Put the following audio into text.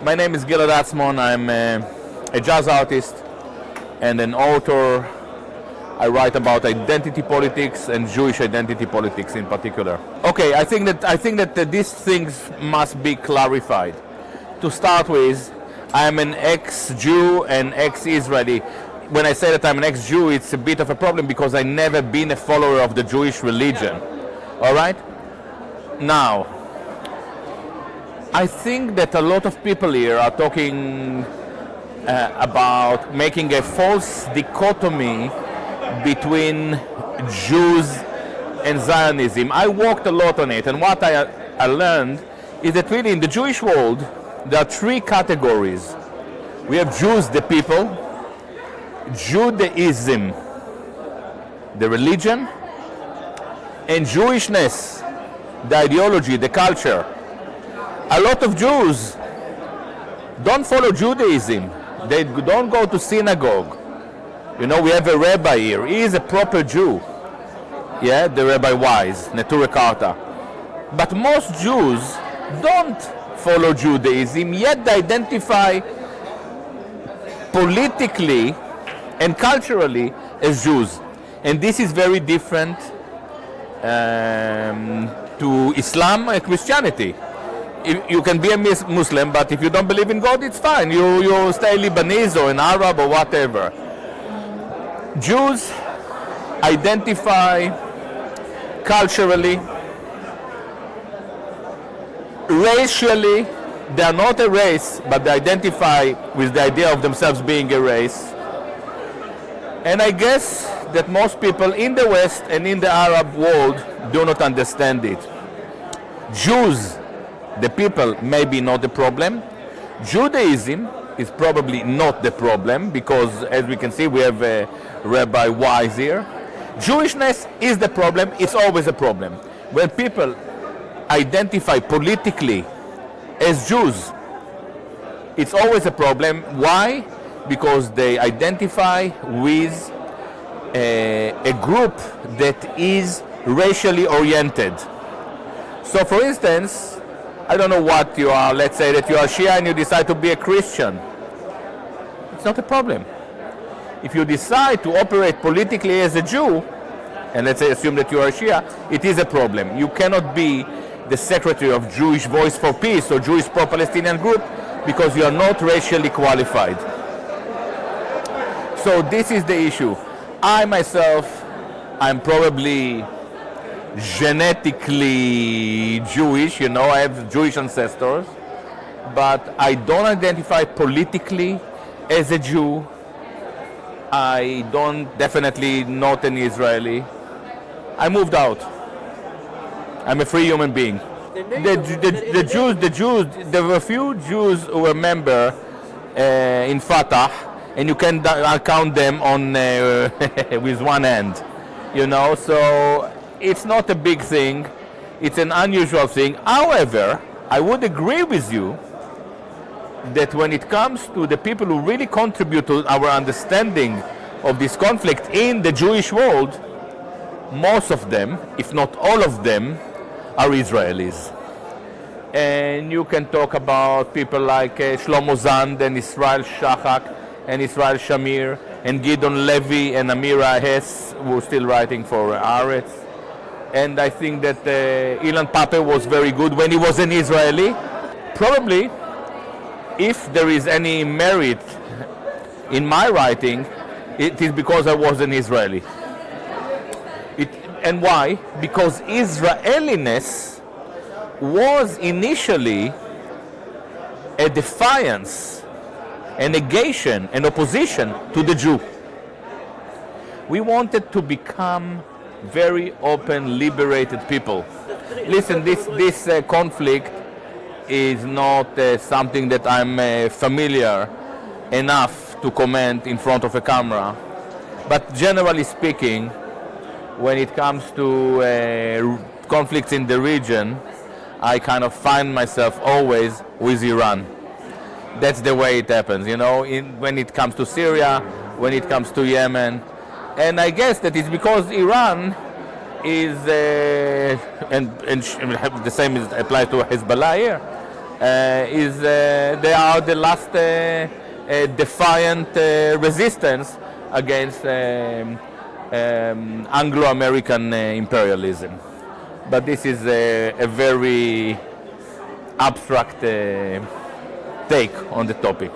My name is Gilad Atzmon. I'm a jazz artist and an author. I write about identity politics and Jewish identity politics in particular. Okay, I think that these things must be clarified. To start with, I'm an ex-Jew and ex-Israeli. When I say that I'm an ex-Jew, it's a bit of a problem because I've never been a follower of the Jewish religion. All right? Now, I think that a lot of people here are talking about making a false dichotomy between Jews and Zionism. I worked a lot on it, and what I learned is that really in the Jewish world there are three categories. We have Jews, the people, Judaism, the religion, and Jewishness, the ideology, the culture. A lot of Jews don't follow Judaism. They don't go to synagogue. You know, we have a rabbi here. He is a proper Jew. Yeah, the Rabbi Wise, Neturei Karta. But most Jews don't follow Judaism, yet they identify politically and culturally as Jews. And this is very different to Islam and Christianity. You can be a Muslim, but if you don't believe in God, it's fine. You stay Lebanese or an Arab or whatever. Jews identify culturally, racially. They are not a race, but they identify with the idea of themselves being a race. And I guess that most people in the West and in the Arab world do not understand it. Jews, the people, may be not the problem. Judaism is probably not the problem because, as we can see, we have Rabbi Wise here. Jewishness is the problem. It's always a problem. When people identify politically as Jews, it's always a problem. Why? Because they identify with a group that is racially oriented. So, for instance, I don't know what you are. Let's say that you are Shia and you decide to be a Christian. It's not a problem. If you decide to operate politically as a Jew, and let's say assume that you are a Shia, it is a problem. You cannot be the secretary of Jewish Voice for Peace or Jewish Pro-Palestinian group because you are not racially qualified. So this is the issue. I myself, I'm probably genetically Jewish, you know, I have Jewish ancestors, but I don't identify politically as a Jew. I don't, definitely not an Israeli. I moved out. I'm a free human being. The Jews, there were a few Jews who were member in Fatah, and you can count them on with one hand, you know, so it's not a big thing. It's an unusual thing. However, I would agree with you that when it comes to the people who really contribute to our understanding of this conflict in the Jewish world, most of them, if not all of them, are Israelis. And you can talk about people like Shlomo Zand and Israel Shachak and Israel Shamir and Gideon Levy and Amira Hess, who are still writing for Haaretz. And I think that Ilan Pape was very good when he was an Israeli. Probably, if there is any merit in my writing, it is because I was an Israeli. And why? Because Israeliness was initially a defiance, a negation, an opposition to the Jew. We wanted to become very open, liberated people. Listen, this conflict is not something that I'm familiar enough to comment in front of a camera. But generally speaking, when it comes to conflicts in the region, I kind of find myself always with Iran. That's the way it happens, you know, when it comes to Syria, when it comes to Yemen. And I guess that it's because Iran is, and the same applies to Hezbollah here, they are the last defiant resistance against Anglo-American imperialism. But this is a very abstract take on the topic.